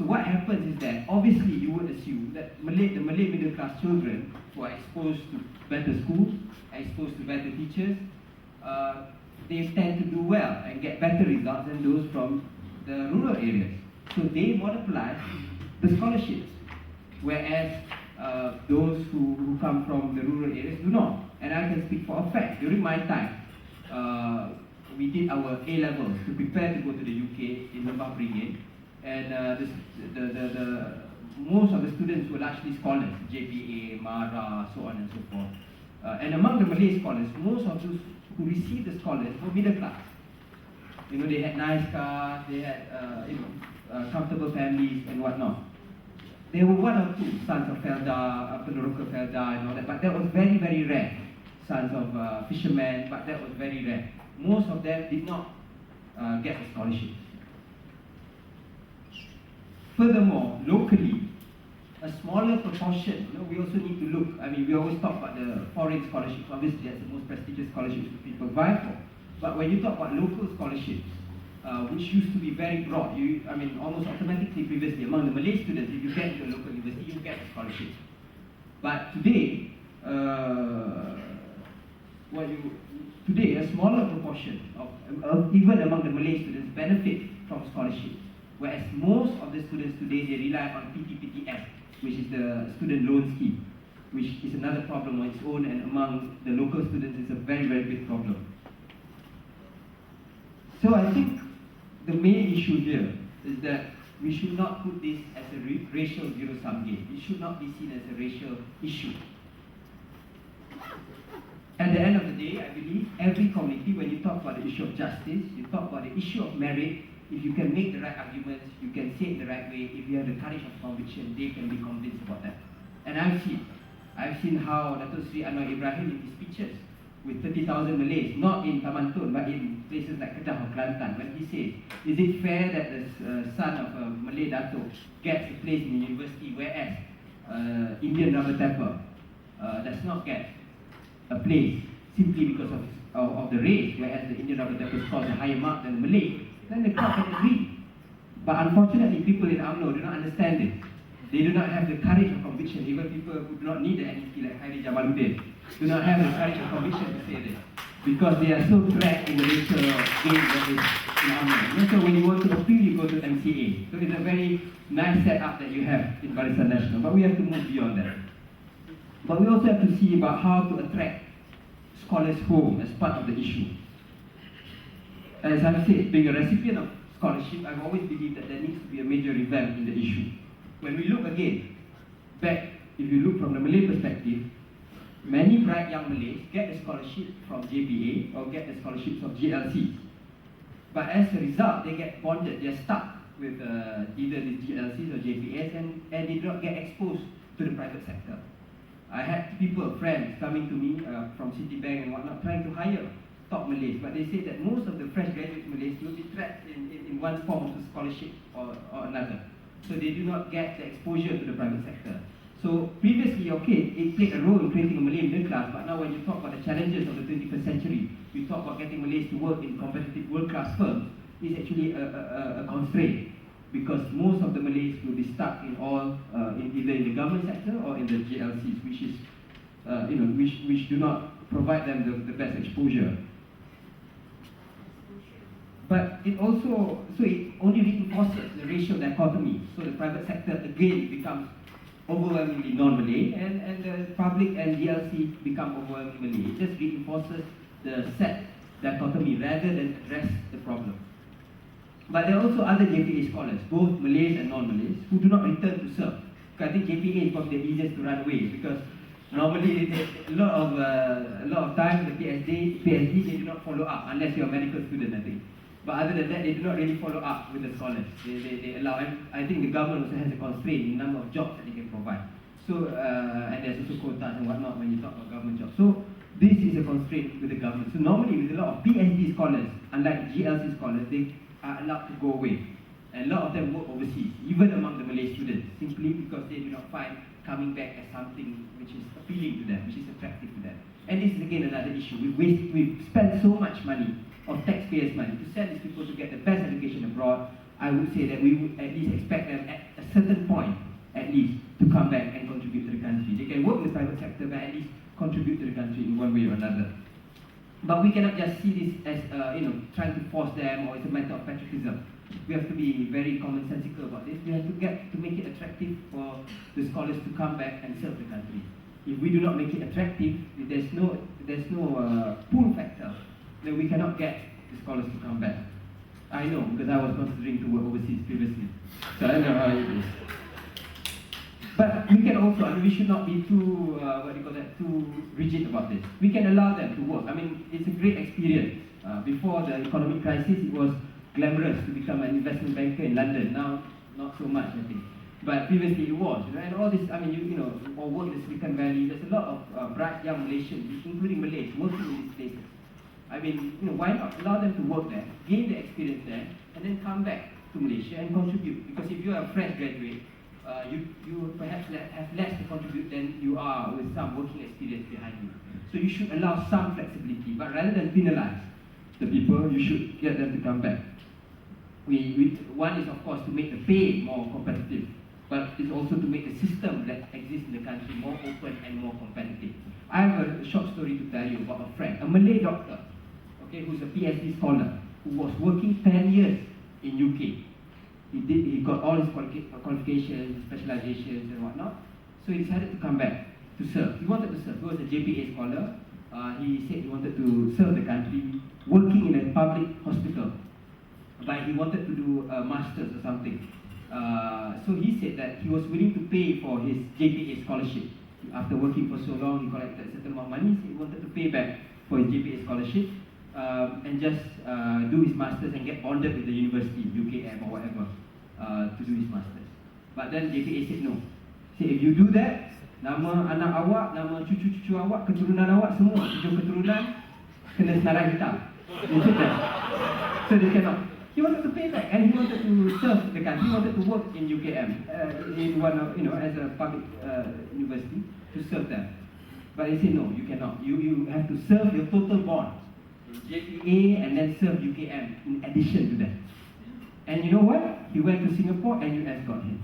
So what happens is that obviously you would assume that the Malay middle class children who are exposed to better schools, exposed to better teachers, they tend to do well and get better results than those from the rural areas. So they monopolize the scholarships, whereas those who come from the rural areas do not. And I can speak for a fact. During my time, we did our A-levels to prepare to go to the UK in Lembah Beringin, and most of the students were largely scholars, JPA, MARA, so on and so forth. And among the Malay scholars, most of those who received the scholars were middle class. You know, they had nice cars, they had comfortable families and whatnot. There were one or two sons of Felda, Peneroka Felda and all that, but that was very, very rare. Sons of fishermen, but that was very rare. Most of them did not get a scholarship. Furthermore, locally, a smaller proportion, we also need to look, we always talk about the foreign scholarships, obviously that's the most prestigious scholarships people vie for. But when you talk about local scholarships, which used to be very broad, almost automatically previously among the Malay students, if you get into a local university, you get a scholarship. But today, today a smaller proportion of even among the Malay students benefit from scholarships. Whereas most of the students today, they rely on PTPTS, which is the student loan scheme, which is another problem on its own, and among the local students, it's a very, very big problem. So I think the main issue here is that we should not put this as a racial zero-sum game. It should not be seen as a racial issue. At the end of the day, I believe every community, when you talk about the issue of justice, you talk about the issue of merit, if you can make the right arguments, you can say it the right way, if you have the courage of conviction, they can be convinced about that. And I've seen how Dato' Sri Anwar Ibrahim in his speeches with 30,000 Malays, not in Taman Tun, but in places like Kedah or Kelantan, when he says, is it fair that the son of a Malay Dato' gets a place in the university, whereas Indian rubber tapper does not get a place simply because of the race, whereas the Indian rubber tapper scores a higher mark than the Malay, then the crowd can agree. But unfortunately, people in UMNO do not understand it. They do not have the courage of conviction. Even people who do not need the NET like Khairi Jamaluddin do not have the courage of conviction to say this, because they are so trapped in the racial game that is in UMNO. And so when you want to appeal, you go to MCA. So it's a very nice setup that you have in Barisan Nasional, but we have to move beyond that. But we also have to see about how to attract scholars home as part of the issue. As I've said, being a recipient of scholarship, I've always believed that there needs to be a major revamp in the issue. When we look again, back, if you look from the Malay perspective, many bright young Malays get a scholarship from JPA or get the scholarships of GLC. But as a result, they get bonded, they're stuck with either the GLCs or JPAs, and they do not get exposed to the private sector. I had people, friends, coming to me from Citibank and whatnot, trying to hire top Malays, but they say that most of the fresh graduate Malays will be trapped in one form of the scholarship or another. So they do not get the exposure to the private sector. So previously, okay, it played a role in creating a Malay middle class, but now when you talk about the challenges of the 21st century, you talk about getting Malays to work in competitive world-class firms, is actually a constraint, because most of the Malays will be stuck in either in the government sector or in the GLCs, which is, which do not provide them the best exposure. But it also, it only reinforces the racial dichotomy. So the private sector again becomes overwhelmingly non-Malay, and the public and GLC become overwhelmingly Malay. It just reinforces the set dichotomy rather than address the problem. But there are also other JPA scholars, both Malays and non-Malays, who do not return to serve. Because I think JPA is probably the easiest to run away, because normally they take a lot of time. The PhD they do not follow up unless you're a medical student, I think. But other than that, they do not really follow up with the scholars. They allow, and I think the government also has a constraint in the number of jobs that they can provide. So, and there's also quotas and whatnot when you talk about government jobs. So, this is a constraint with the government. So, normally with a lot of PhD scholars, unlike GLC scholars, they are allowed to go away. And a lot of them work overseas, even among the Malay students, simply because they do not find coming back as something which is appealing to them, which is attractive to them. And this is again another issue. We've spent so much money, of taxpayers' money, to send these people to get the best education abroad. I would say that we would at least expect them at a certain point, at least, to come back and contribute to the country. They can work in the private sector, but at least contribute to the country in one way or another. But we cannot just see this as trying to force them, or it's a matter of patriotism. We have to be very commonsensical about this. We have to make it attractive for the scholars to come back and serve the country. If we do not make it attractive, if there's no pull factor, then we cannot get the scholars to come back. I know, because I was considering to work overseas previously, so I know how it is. But we can also, we should not be too, too rigid about this. We can allow them to work. I mean, it's a great experience. Before the economic crisis, it was glamorous to become an investment banker in London. Now, not so much, I think. But previously it was, and all this, or work in the Silicon Valley, there's a lot of bright young Malaysians, including Malays, working in these places. Why not allow them to work there, gain the experience there, and then come back to Malaysia and contribute? Because if you are a fresh graduate, you perhaps have less to contribute than you are with some working experience behind you. So you should allow some flexibility, but rather than penalize the people, you should get them to come back. One is, of course, to make the pay more competitive, but it's also to make the system that exists in the country more open and more competitive. I have a short story to tell you about a friend, a Malay doctor, who's a PhD scholar, who was working 10 years in UK. He got all his qualifications, specializations and whatnot, so he decided to come back to serve. He wanted to serve. He was a JPA scholar. He said he wanted to serve the country, working in a public hospital, but he wanted to do a master's or something. So he said that he was willing to pay for his JPA scholarship. After working for so long, he collected a certain amount of money, so he wanted to pay back for his JPA scholarship and just do his master's and get bonded with the university, UKM or whatever, to do his master's. But then JPA said no. He said, if you do that, nama anak awak, nama cucu-cucu awak, keturunan awak semua, 7 keturunan, kena senarai hitam. They said that. So they cannot. He wanted to pay back, and he wanted to serve the country. He wanted to work in UKM, in one of, as a public university, to serve them. But they say no, you cannot. You have to serve your total bond, JPA, and then serve UKM in addition to that. And you know what? He went to Singapore, and US got him.